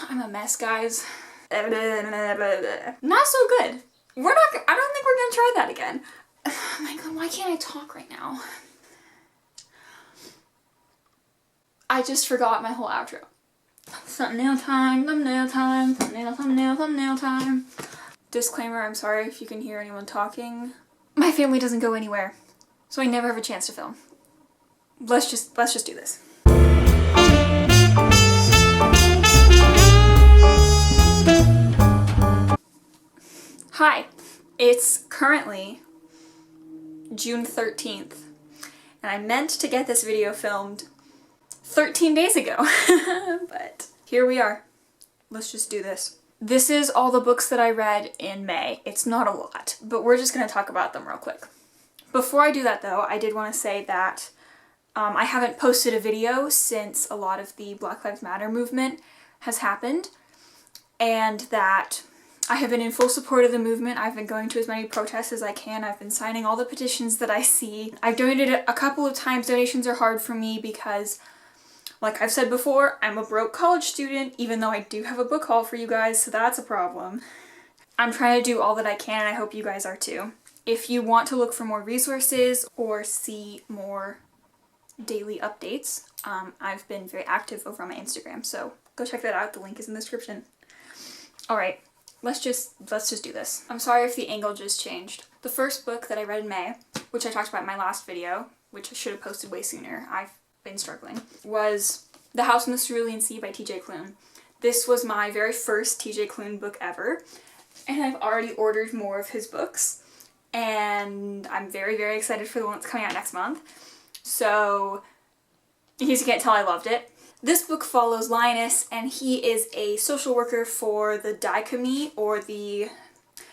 I'm a mess, guys. Not so good. I don't think we're gonna try that again. Oh my god, why can't I talk right now? I just forgot my whole outro. Thumbnail time, thumbnail time, thumbnail, thumbnail, thumbnail time. Disclaimer, I'm sorry if you can hear anyone talking. My family doesn't go anywhere, so I never have a chance to film. Let's just do this. Hi, it's currently June 13th, and I meant to get this video filmed 13 days ago, but here we are. Let's just do this. This is all the books that I read in May. It's not a lot, but we're just gonna talk about them real quick. Before I do that though, I did want to say that I haven't posted a video since a lot of the Black Lives Matter movement has happened, and that I have been in full support of the movement. I've been going to as many protests as I can. I've been signing all the petitions that I see. I've donated a couple of times. Donations are hard for me because, like I've said before, I'm a broke college student, even though I do have a book haul for you guys, so that's a problem. I'm trying to do all that I can, and I hope you guys are too. If you want to look for more resources or see more daily updates, I've been very active over on my Instagram, so go check that out. The link is in the description. Alright, let's just do this. I'm sorry if the angle just changed. The first book that I read in May, which I talked about in my last video, which I should have posted way sooner, I've been struggling, was The House in the Cerulean Sea by TJ Klune. This was my very first TJ Klune book ever, and I've already ordered more of his books, and I'm very, very excited for the one that's coming out next month. So, in case you can't tell, I loved it. This book follows Linus, and he is a social worker for the Daikami, or the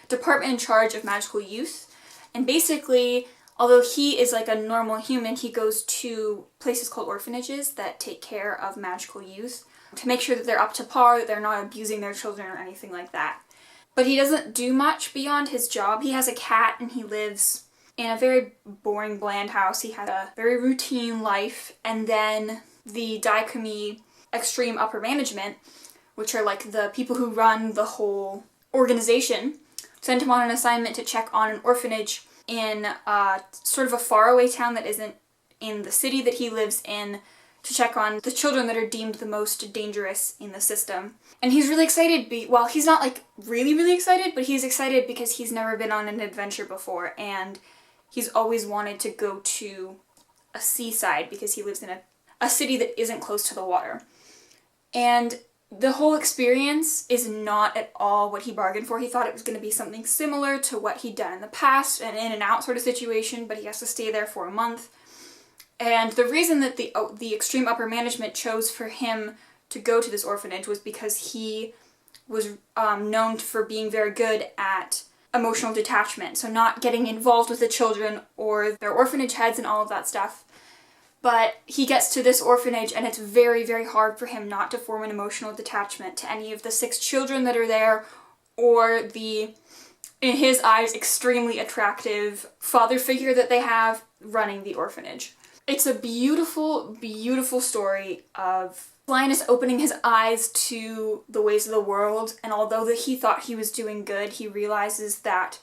department in charge of magical youth. And basically, although he is like a normal human, he goes to places called orphanages that take care of magical youth to make sure that they're up to par, that they're not abusing their children or anything like that. But he doesn't do much beyond his job. He has a cat and he lives in a very boring, bland house. He had a very routine life, and then the Daikami extreme upper management, which are like the people who run the whole organization, sent him on an assignment to check on an orphanage in sort of a faraway town that isn't in the city that he lives in, to check on the children that are deemed the most dangerous in the system. And he's really excited, well, he's not like really excited, but he's excited because he's never been on an adventure before, and he's always wanted to go to a seaside because he lives in a city that isn't close to the water. And the whole experience is not at all what he bargained for. He thought it was going to be something similar to what he'd done in the past, an in and out sort of situation, but he has to stay there for a month. And the reason that the extreme upper management chose for him to go to this orphanage was because he was known for being very good at emotional detachment, so not getting involved with the children or their orphanage heads and all of that stuff. But he gets to this orphanage and it's very, very hard for him not to form an emotional detachment to any of the 6 children that are there, or the, in his eyes, extremely attractive father figure that they have running the orphanage. It's a beautiful, beautiful story of Linus opening his eyes to the ways of the world, and although that he thought he was doing good, he realizes that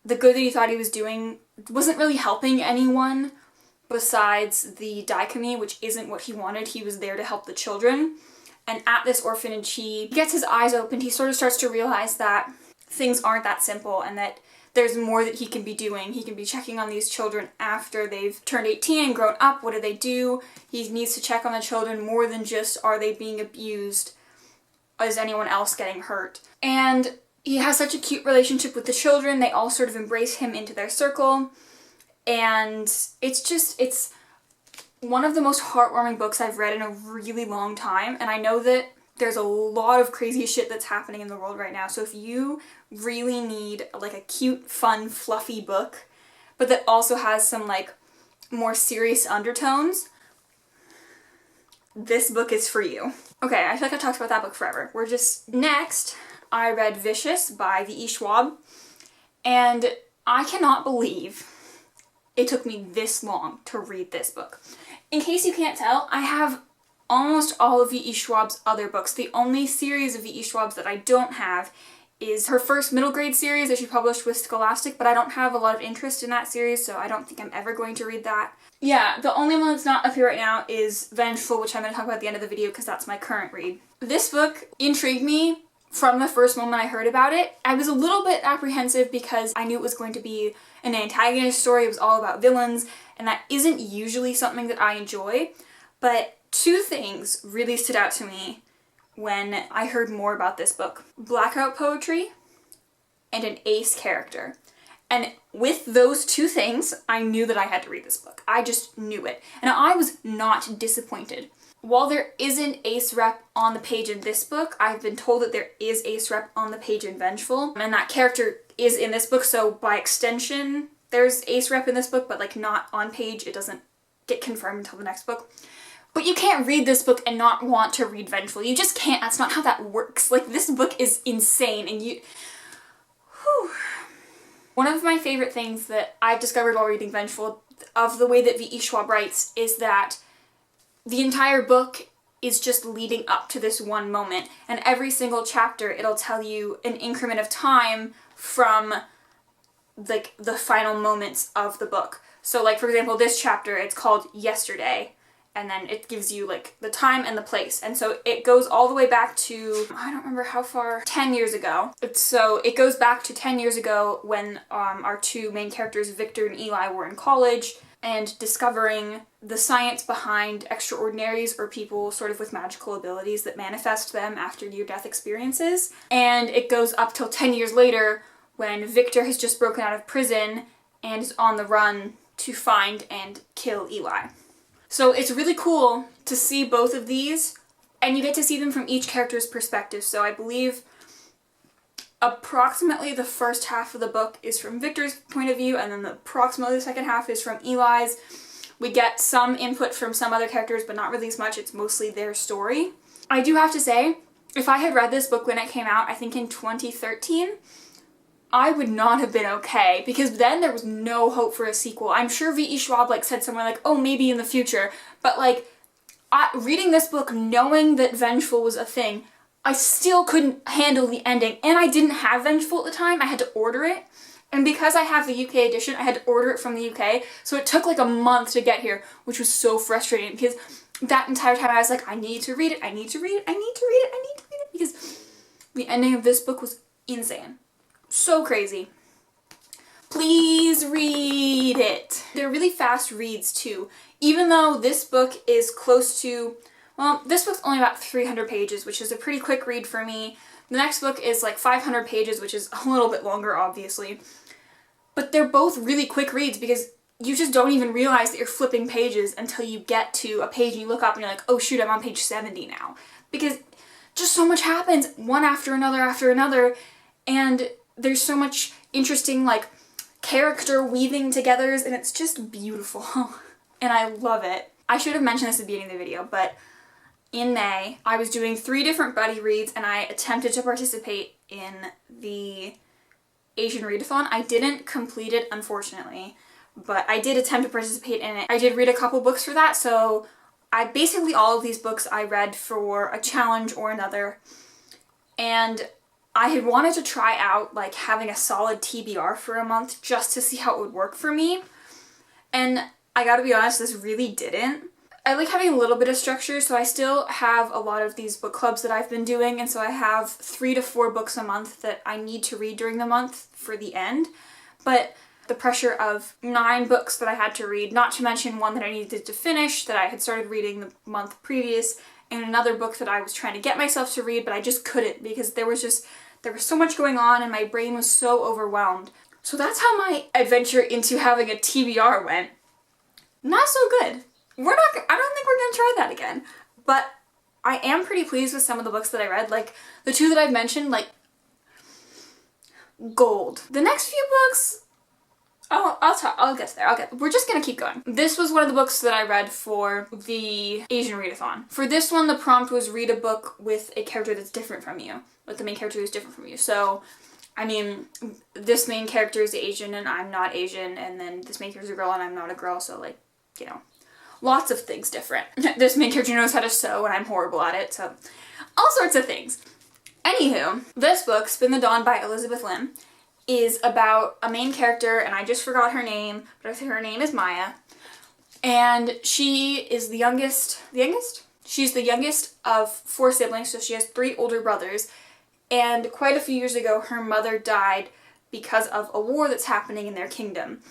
the good that he thought he was doing wasn't really helping anyone besides the Daikami, which isn't what he wanted. He was there to help the children. And at this orphanage, he gets his eyes opened. He sort of starts to realize that things aren't that simple, and that there's more that he can be doing. He can be checking on these children after they've turned 18 and grown up. What do they do? He needs to check on the children more than just, are they being abused? Is anyone else getting hurt? And he has such a cute relationship with the children. They all sort of embrace him into their circle. And it's one of the most heartwarming books I've read in a really long time. And I know that there's a lot of crazy shit that's happening in the world right now. So if you really need like a cute, fun, fluffy book, but that also has some like more serious undertones, this book is for you. Okay, I feel like I talked about that book forever. Next, I read Vicious by V.E. Schwab, and I cannot believe it took me this long to read this book. In case you can't tell, I have almost all of V.E. Schwab's other books. The only series of V.E. Schwab's that I don't have is her first middle grade series that she published with Scholastic, but I don't have a lot of interest in that series, so I don't think I'm ever going to read that. Yeah, the only one that's not up here right now is Vengeful, which I'm going to talk about at the end of the video because that's my current read. This book intrigued me from the first moment I heard about it. I was a little bit apprehensive because I knew it was going to be an antagonist story. It was all about villains, and that isn't usually something that I enjoy. But two things really stood out to me when I heard more about this book. Blackout poetry and an ace character. And with those two things, I knew that I had to read this book. I just knew it. And I was not disappointed. While there isn't ace rep on the page in this book, I've been told that there is ace rep on the page in Vengeful. And that character is in this book, so by extension, there's ace rep in this book, but like not on page. It doesn't get confirmed until the next book. But you can't read this book and not want to read Vengeful. You just can't. That's not how that works. Like, this book is insane, and you... Whew. One of my favorite things that I've discovered while reading Vengeful, of the way that V.E. Schwab writes, is that the entire book is just leading up to this one moment, and every single chapter it'll tell you an increment of time from like the final moments of the book. So like, for example, this chapter, it's called Yesterday, and then it gives you like the time and the place. And so it goes all the way back to, I don't remember how far, 10 years ago. So it goes back to 10 years ago when our two main characters, Victor and Eli, were in college and discovering the science behind extraordinaries, or people sort of with magical abilities that manifest them after near-death experiences. And it goes up till 10 years later when Victor has just broken out of prison and is on the run to find and kill Eli. So it's really cool to see both of these, and you get to see them from each character's perspective. So I believe approximately the first half of the book is from Victor's point of view, and then approximately the second half is from Eli's. We get some input from some other characters, but not really as much. It's mostly their story. I do have to say, if I had read this book when it came out, I think in 2013, I would not have been okay, because then there was no hope for a sequel. I'm sure V.E. Schwab like said somewhere like, oh, maybe in the future, but like, reading this book knowing that Vengeful was a thing, I still couldn't handle the ending, and I didn't have Vengeful at the time. I had to order it, and because I have the UK edition, I had to order it from the UK, so it took like a month to get here, which was so frustrating, because that entire time I was like, I need to read it, I need to read it, I need to read it, I need to read it, because the ending of this book was insane. So crazy. Please read it. They're really fast reads too. Even though this book is close to, well, this book's only about 300 pages, which is a pretty quick read for me. The next book is like 500 pages, which is a little bit longer, obviously. But they're both really quick reads because you just don't even realize that you're flipping pages until you get to a page and you look up and you're like, oh shoot, I'm on page 70 now. Because just so much happens, one after another, and there's so much interesting, like, character weaving togethers, and it's just beautiful. And I love it. I should have mentioned this at the beginning of the video, but in May, I was doing 3 different buddy reads, and I attempted to participate in the Asian readathon. I didn't complete it, unfortunately, but I did attempt to participate in it. I did read a couple books for that, so basically all of these books I read for a challenge or another, and I had wanted to try out like having a solid TBR for a month just to see how it would work for me, and I gotta be honest, this really didn't. I like having a little bit of structure, so I still have a lot of these book clubs that I've been doing, and so I have 3 to 4 books a month that I need to read during the month for the end, but the pressure of 9 books that I had to read, not to mention one that I needed to finish that I had started reading the month previous, and another book that I was trying to get myself to read, but I just couldn't because there was so much going on and my brain was so overwhelmed. So that's how my adventure into having a TBR went. Not so good. I don't think we're gonna try that again. But I am pretty pleased with some of the books that I read. Like, the 2 that I've mentioned, like, gold. The next few books, I'll get there. We're just gonna keep going. This was one of the books that I read for the Asian readathon. For this one, the prompt was read a book with a character that's different from you. With the main character who's different from you. So, I mean, this main character is Asian and I'm not Asian, and then this main character is a girl and I'm not a girl, so like, you know. Lots of things different. This main character knows how to sew and I'm horrible at it, so all sorts of things. Anywho, this book, Spin the Dawn by Elizabeth Lim, is about a main character, and I just forgot her name, but I think her name is Maya. And she is the youngest? She's the youngest of 4 siblings, so she has 3 older brothers. And quite a few years ago, her mother died because of a war that's happening in their kingdom.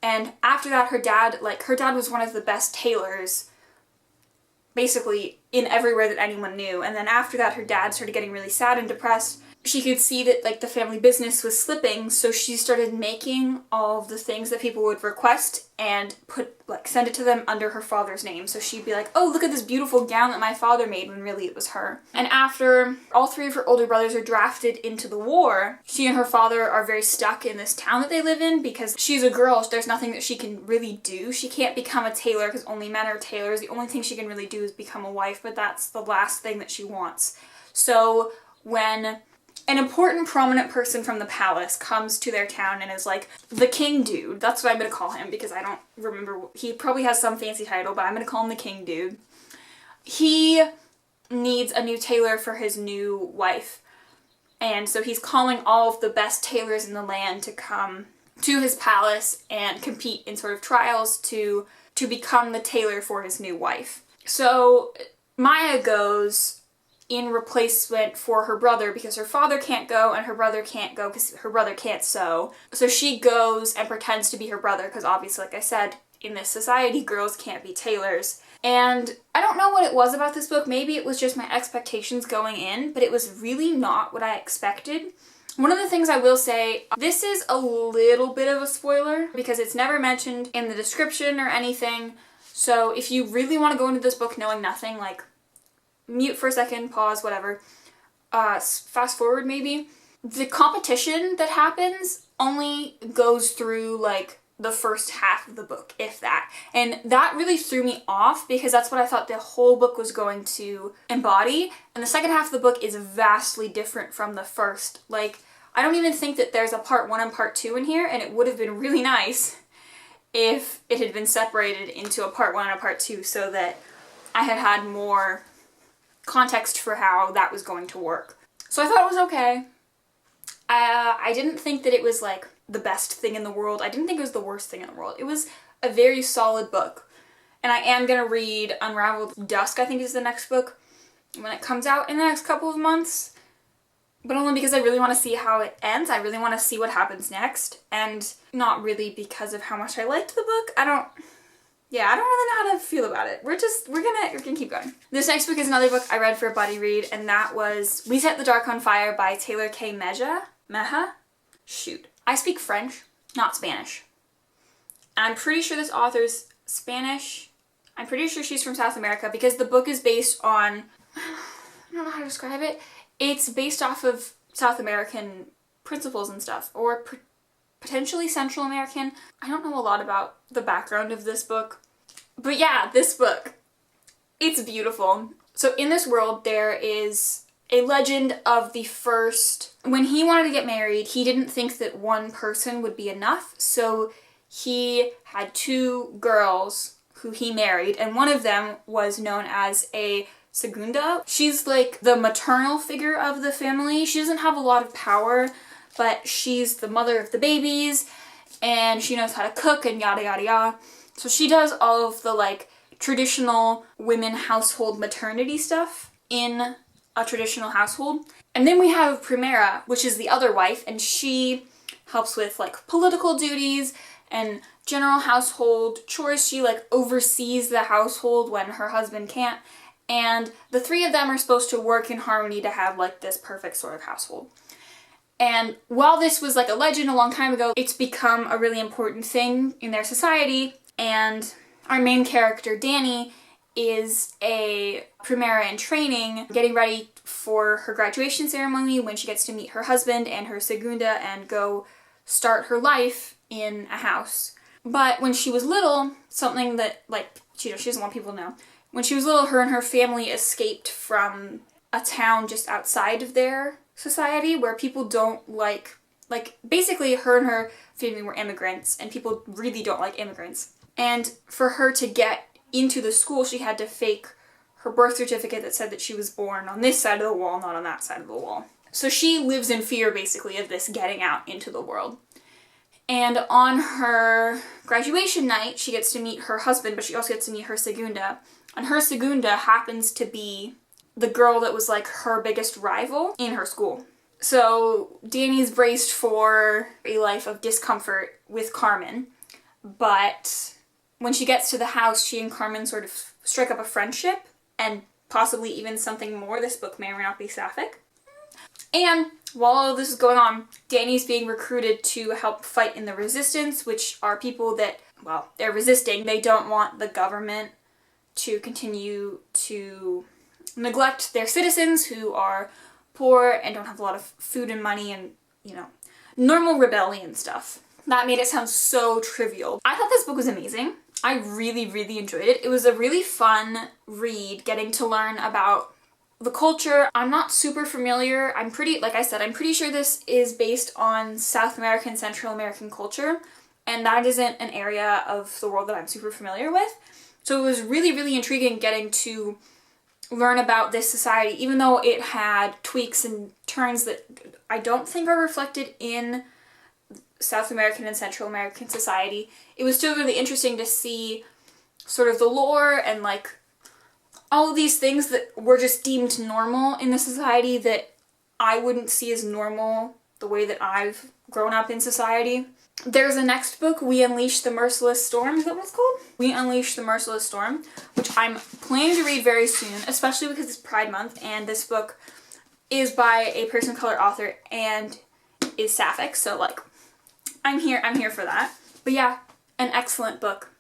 And after that, her dad was one of the best tailors, basically in every way that anyone knew. And then after that, her dad started getting really sad and depressed. She could see that like the family business was slipping, so she started making all of the things that people would request and send it to them under her father's name. So she'd be like, oh, look at this beautiful gown that my father made, when really it was her. And after all 3 of her older brothers are drafted into the war, she and her father are very stuck in this town that they live in because she's a girl. There's nothing that she can really do. She can't become a tailor because only men are tailors. The only thing she can really do is become a wife, but that's the last thing that she wants. So when an important prominent person from the palace comes to their town and is like, the king dude, that's what I'm gonna call him because I don't remember, he probably has some fancy title, but I'm gonna call him the king dude. He needs a new tailor for his new wife. And so he's calling all of the best tailors in the land to come to his palace and compete in sort of trials to become the tailor for his new wife. So Maya goes in replacement for her brother because her father can't go and her brother can't go because her brother can't sew. So she goes and pretends to be her brother because obviously, like I said, in this society, girls can't be tailors. And I don't know what it was about this book. Maybe it was just my expectations going in, but it was really not what I expected. One of the things I will say, this is a little bit of a spoiler because it's never mentioned in the description or anything. So if you really want to go into this book knowing nothing, like, mute for a second, pause, whatever, fast forward maybe. The competition that happens only goes through like the first half of the book, if that. And that really threw me off because that's what I thought the whole book was going to embody. And the second half of the book is vastly different from the first. Like, I don't even think that there's a part 1 and part 2 in here, and it would have been really nice if it had been separated into a part 1 and a part 2 so that I had had more context for how that was going to work. So I thought it was okay. I didn't think that it was like the best thing in the world. I didn't think it was the worst thing in the world. It was a very solid book. And I am gonna read Unraveled Dusk, I think is the next book, when it comes out in the next couple of months. But only because I really want to see how it ends. I really want to see what happens next. And not really because of how much I liked the book. I don't really know how to feel about it. We're gonna keep going. This next book is another book I read for a buddy read, and that was We Set the Dark on Fire by Taylor K. Meha? Shoot. I speak French, not Spanish. And I'm pretty sure this author's Spanish. I'm pretty sure she's from South America because the book is based on, I don't know how to describe it. It's based off of South American principles and stuff, or potentially Central American. I don't know a lot about the background of this book. But yeah, this book. It's beautiful. So in this world, there is a legend of the first... When he wanted to get married, he didn't think that one person would be enough, so he had 2 girls who he married, and one of them was known as a segunda. She's like the maternal figure of the family. She doesn't have a lot of power, but she's the mother of the babies, and she knows how to cook and yada yada yada. So she does all of the like traditional women household maternity stuff in a traditional household. And then we have Primera, which is the other wife, and she helps with like political duties and general household chores. She like oversees the household when her husband can't. And the 3 of them are supposed to work in harmony to have like this perfect sort of household. And while this was like a legend a long time ago, it's become a really important thing in their society. And our main character, Danny, is a Primera in training, getting ready for her graduation ceremony when she gets to meet her husband and her segunda and go start her life in a house. But when she was little, something that like, she doesn't want people to know, when she was little, her and her family escaped from a town just outside of their society where people don't like basically her and her family were immigrants and people really don't like immigrants. And for her to get into the school, she had to fake her birth certificate that said that she was born on this side of the wall, not on that side of the wall. So she lives in fear, basically, of this getting out into the world. And on her graduation night, she gets to meet her husband, but she also gets to meet her segunda. And her segunda happens to be the girl that was like her biggest rival in her school. So Danny's braced for a life of discomfort with Carmen, but when she gets to the house, she and Carmen sort of strike up a friendship, and possibly even something more. This book may or may not be sapphic. And while all this is going on, Danny's being recruited to help fight in the resistance, which are people that, well, they're resisting. They don't want the government to continue to neglect their citizens who are poor and don't have a lot of food and money and, you know, normal rebellion stuff. That made it sound so trivial. I thought this book was amazing. I really, really enjoyed it. It was a really fun read, getting to learn about the culture. I'm not super familiar. Like I said, I'm pretty sure this is based on South American, Central American culture, and that isn't an area of the world that I'm super familiar with. So it was really, really intriguing getting to learn about this society, even though it had tweaks and turns that I don't think are reflected in South American and Central American society. It was still really interesting to see sort of the lore and like all of these things that were just deemed normal in the society that I wouldn't see as normal the way that I've grown up in society. There's a next book, We Unleash the Merciless Storm. Is that what it's called? We Unleash the Merciless Storm, which I'm planning to read very soon, especially because it's Pride Month, and this book is by a person of color author and is sapphic, so like, I'm here for that. But yeah, an excellent book.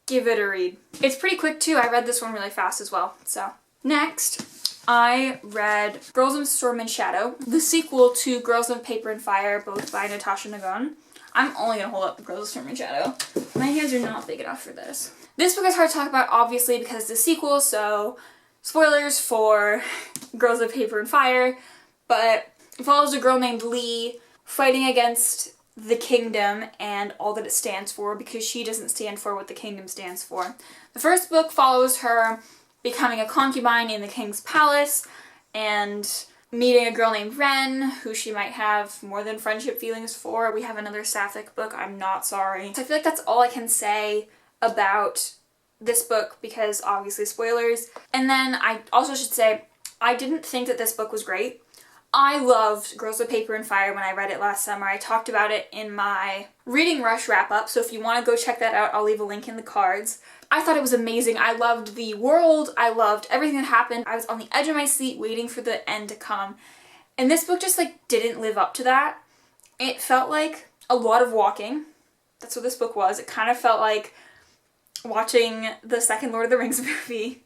Give it a read. It's pretty quick too. I read this one really fast as well. So next, I read Girls of Storm and Shadow, the sequel to Girls of Paper and Fire, both by Natasha Nagon. I'm only gonna hold up Girls of Storm and Shadow. My hands are not big enough for this. This book is hard to talk about, obviously, because it's a sequel, so spoilers for Girls of Paper and Fire, but it follows a girl named Lee fighting against the kingdom and all that it stands for, because she doesn't stand for what the kingdom stands for. The first book follows her becoming a concubine in the king's palace and meeting a girl named Ren, who she might have more than friendship feelings for. We have another sapphic book, I'm Not Sorry. So I feel like that's all I can say about this book, because obviously spoilers. And then I also should say, I didn't think that this book was great. I loved Girls of Paper and Fire when I read it last summer. I talked about it in my Reading Rush wrap-up, so if you want to go check that out, I'll leave a link in the cards. I thought it was amazing. I loved the world. I loved everything that happened. I was on the edge of my seat waiting for the end to come. And this book just like didn't live up to that. It felt like a lot of walking. That's what this book was. It kind of felt like watching the second Lord of the Rings movie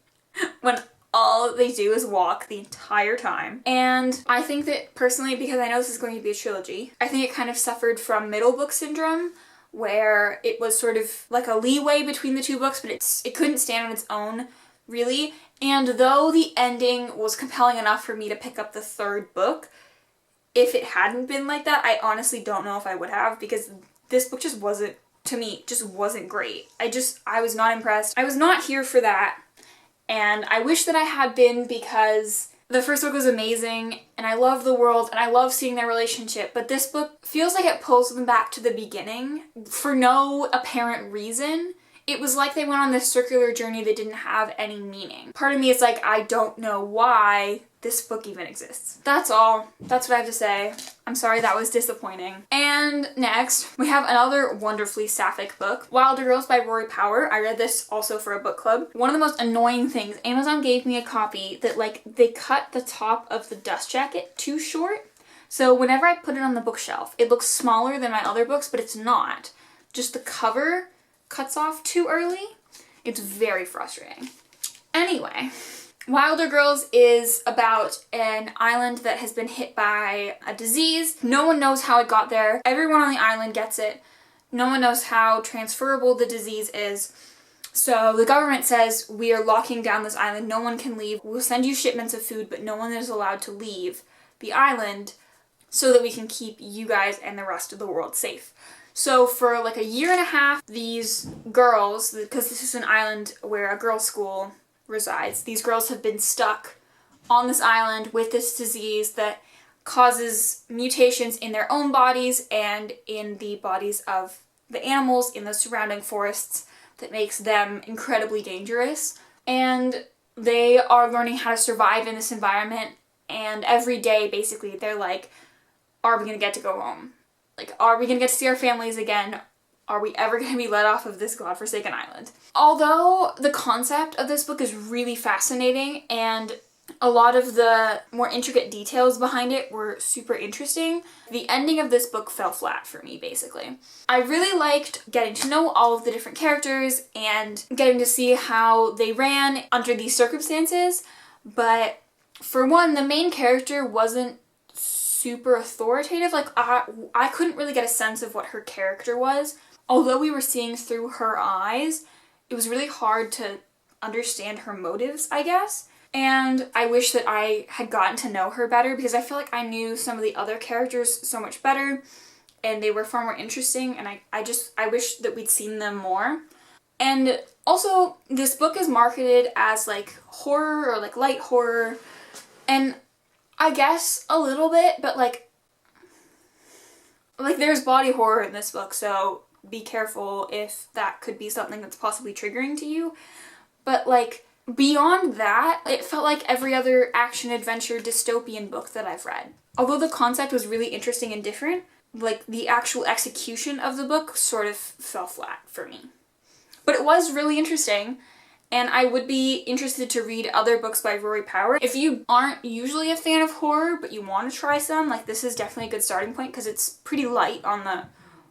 when all they do is walk the entire time. And I think that personally, because I know this is going to be a trilogy, I think it kind of suffered from middle book syndrome, where it was sort of like a leeway between the two books, but it couldn't stand on its own, really. And though the ending was compelling enough for me to pick up the third book, if it hadn't been like that, I honestly don't know if I would have, because this book just wasn't, to me, just wasn't great. I was not impressed. I was not here for that. And I wish that I had been, because the first book was amazing, and I love the world, and I love seeing their relationship, but this book feels like it pulls them back to the beginning for no apparent reason. It was like they went on this circular journey that didn't have any meaning. Part of me is like, I don't know why this book even exists. That's all. That's what I have to say. I'm sorry that was disappointing. And next, we have another wonderfully sapphic book, Wilder Girls by Rory Power. I read this also for a book club. One of the most annoying things, Amazon gave me a copy that like they cut the top of the dust jacket too short. So whenever I put it on the bookshelf, it looks smaller than my other books, but it's not. Just the cover cuts off too early. It's very frustrating. Anyway, Wilder Girls is about an island that has been hit by a disease. No one knows how it got there. Everyone on the island gets it. No one knows how transferable the disease is. So the government says, we are locking down this island. No one can leave. We'll send you shipments of food, but no one is allowed to leave the island so that we can keep you guys and the rest of the world safe. So for like a year and a half, these girls, because this is an island where a girls' school resides, these girls have been stuck on this island with this disease that causes mutations in their own bodies and in the bodies of the animals in the surrounding forests that makes them incredibly dangerous. And they are learning how to survive in this environment, and every day basically they're like, are we gonna get to go home? Like, are we gonna get to see our families again? Are we ever gonna be let off of this godforsaken island? Although the concept of this book is really fascinating and a lot of the more intricate details behind it were super interesting, the ending of this book fell flat for me, basically. I really liked getting to know all of the different characters and getting to see how they ran under these circumstances, but for one, the main character wasn't super authoritative. Like, I couldn't really get a sense of what her character was. Although we were seeing through her eyes, it was really hard to understand her motives, I guess. And I wish that I had gotten to know her better, because I feel like I knew some of the other characters so much better and they were far more interesting, and I wish that we'd seen them more. And also, this book is marketed as like horror or like light horror, and I guess a little bit, but like there's body horror in this book, so be careful if that could be something that's possibly triggering to you. But like, beyond that, it felt like every other action-adventure dystopian book that I've read. Although the concept was really interesting and different, like, the actual execution of the book sort of fell flat for me. But it was really interesting, and I would be interested to read other books by Rory Power. If you aren't usually a fan of horror, but you want to try some, like, this is definitely a good starting point, because it's pretty light on the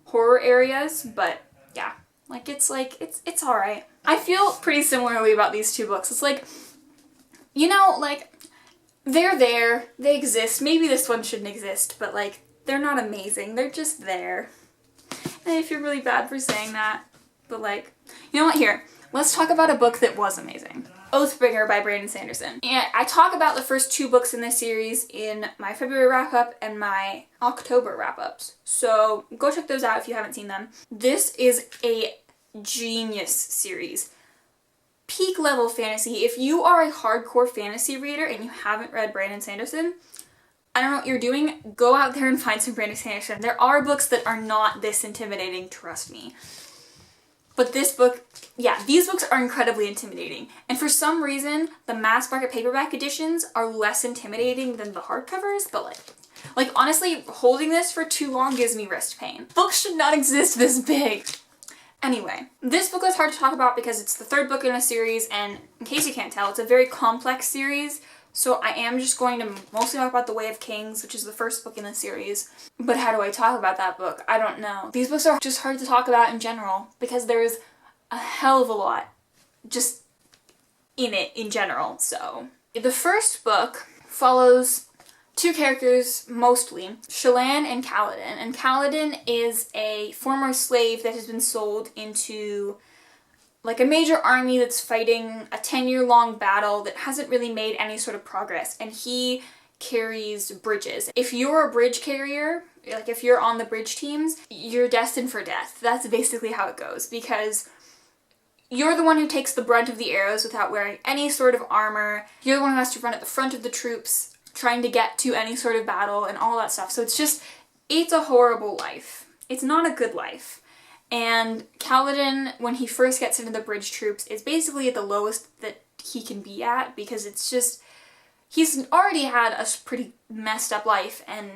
horror areas, but yeah. It's alright. I feel pretty similarly about these two books. It's like, you know, like, they're there, they exist, maybe this one shouldn't exist, but like, they're not amazing, they're just there. And I feel really bad for saying that, but like, you know what, here, let's talk about a book that was amazing. Oathbringer by Brandon Sanderson. And I talk about the first two books in this series in my February wrap-up and my October wrap-ups, so go check those out if you haven't seen them. This is a genius series. Peak level fantasy. If you are a hardcore fantasy reader and you haven't read Brandon Sanderson, I don't know what you're doing, go out there and find some Brandon Sanderson. There are books that are not this intimidating, trust me. But this book, yeah, these books are incredibly intimidating. And for some reason, the mass market paperback editions are less intimidating than the hardcovers, but like honestly, holding this for too long gives me wrist pain. Books should not exist this big. Anyway, this book is hard to talk about because it's the third book in a series, and in case you can't tell, it's a very complex series, so I am just going to mostly talk about The Way of Kings, which is the first book in the series. But how do I talk about that book? I don't know. These books are just hard to talk about in general, because there's a hell of a lot just in it in general, so. The first book follows two characters, mostly, Shallan and Kaladin. And Kaladin is a former slave that has been sold into like a major army that's fighting a 10-year-long battle that hasn't really made any sort of progress, and he carries bridges. If you're a bridge carrier, like if you're on the bridge teams, you're destined for death. That's basically how it goes, because you're the one who takes the brunt of the arrows without wearing any sort of armor. You're the one who has to run at the front of the troops, trying to get to any sort of battle and all that stuff. So it's a horrible life. It's not a good life. And Kaladin, when he first gets into the bridge troops, is basically at the lowest that he can be at, because it's just, he's already had a pretty messed up life, and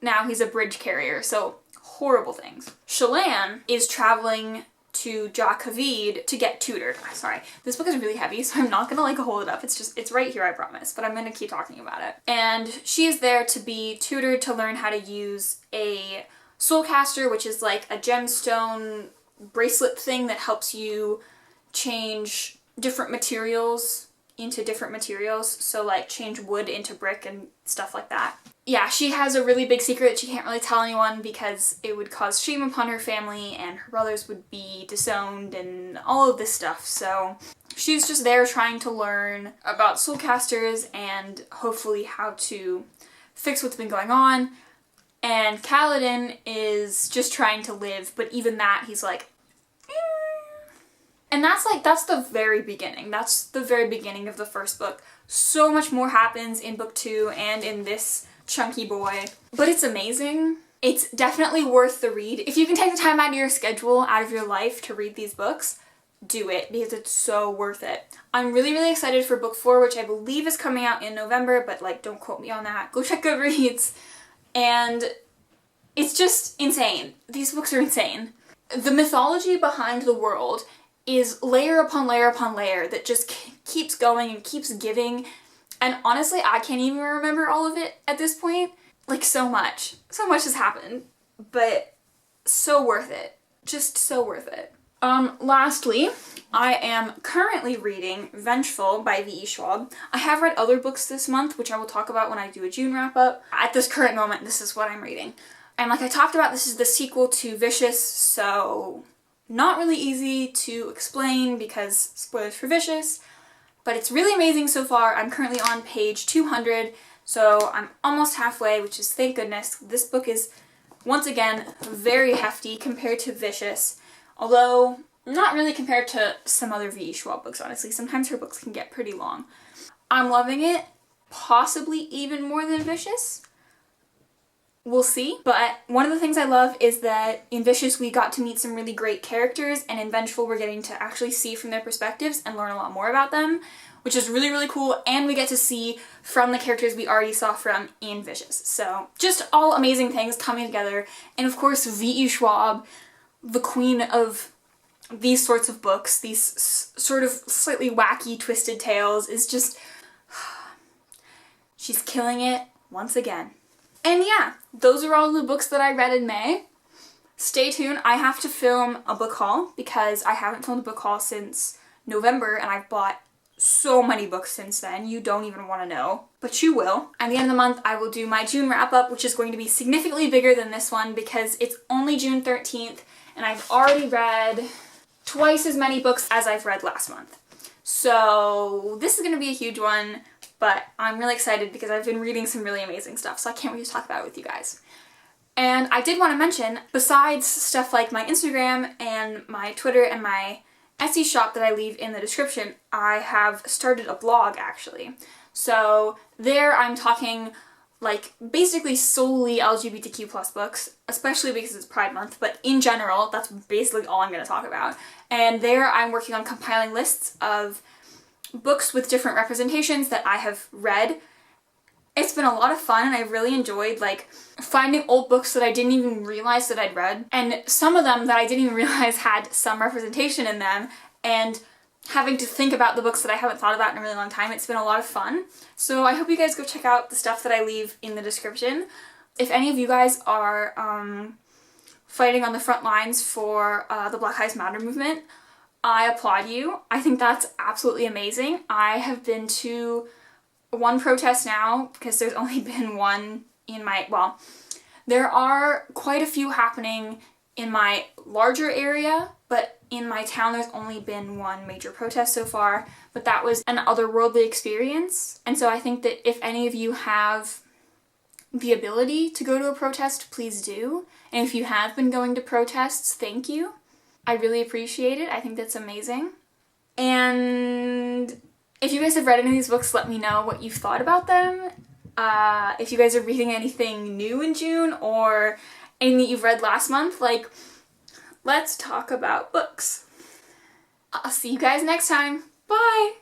now he's a bridge carrier, so horrible things. Shallan is traveling to Jahavid to get tutored. Sorry, this book is really heavy, so I'm not gonna like hold it up. It's right here, I promise, but I'm gonna keep talking about it. And she is there to be tutored to learn how to use a soulcaster, which is like a gemstone bracelet thing that helps you change different materials into different materials. So like change wood into brick and stuff like that. Yeah, she has a really big secret that she can't really tell anyone because it would cause shame upon her family and her brothers would be disowned and all of this stuff. So she's just there trying to learn about soulcasters and hopefully how to fix what's been going on. and Kaladin is just trying to live, but even that, he's like, and that's the very beginning. That's the very beginning of the first book. So much more happens in book 2 and in this chunky boy, but it's amazing. It's definitely worth the read. If you can take the time out of your schedule, out of your life to read these books, do it, because it's so worth it. I'm really, really excited for book 4, which I believe is coming out in November, but like, don't quote me on that. Go check Goodreads. And it's just insane. These books are insane. The mythology behind the world is layer upon layer upon layer that just keeps going and keeps giving. And honestly, I can't even remember all of it at this point. Like, so much. So much has happened. But so worth it. Just so worth it. Lastly, I am currently reading Vengeful by V.E. Schwab. I have read other books this month, which I will talk about when I do a June wrap-up. At this current moment, this is what I'm reading. And like I talked about, this is the sequel to Vicious, so not really easy to explain because spoilers for Vicious, but it's really amazing so far. I'm currently on page 200, so I'm almost halfway, which is thank goodness. This book is, once again, very hefty compared to Vicious, although not really compared to some other V.E. Schwab books, honestly. Sometimes her books can get pretty long. I'm loving it, possibly even more than Vicious. We'll see. But one of the things I love is that in Vicious we got to meet some really great characters, and in Vengeful we're getting to actually see from their perspectives and learn a lot more about them, which is really, really cool, and we get to see from the characters we already saw from in Vicious. So just all amazing things coming together. And of course V.E. Schwab, the queen of these sorts of books, these sort of slightly wacky, twisted tales, is just... she's killing it once again. And yeah, those are all the books that I read in May. Stay tuned, I have to film a book haul because I haven't filmed a book haul since November, and I've bought so many books since then, you don't even want to know. But you will. At the end of the month, I will do my June wrap-up, which is going to be significantly bigger than this one because it's only June 13th, and I've already read twice as many books as I've read last month. So this is going to be a huge one. But I'm really excited because I've been reading some really amazing stuff, so I can't wait to talk about it with you guys. And I did want to mention, besides stuff like my Instagram and my Twitter and my Etsy shop that I leave in the description, I have started a blog actually. So there I'm talking like basically solely LGBTQ plus books, especially because it's Pride Month, but in general, that's basically all I'm going to talk about. And there I'm working on compiling lists of books with different representations that I have read. It's been a lot of fun, and I really enjoyed like finding old books that I didn't even realize that I'd read, and some of them that I didn't even realize had some representation in them, and having to think about the books that I haven't thought about in a really long time. It's been a lot of fun. So I hope you guys go check out the stuff that I leave in the description. If any of you guys are fighting on the front lines for the Black Lives Matter movement, I applaud you. I think that's absolutely amazing. I have been to one protest now because there's only been one in my, well, there are quite a few happening in my larger area, but in my town there's only been one major protest so far, but that was an otherworldly experience. And so I think that if any of you have the ability to go to a protest, please do. And if you have been going to protests, thank you. I really appreciate it. I think that's amazing. And if you guys have read any of these books, let me know what you've thought about them. If you guys are reading anything new in June or anything that you've read last month, like, let's talk about books. I'll see you guys next time. Bye!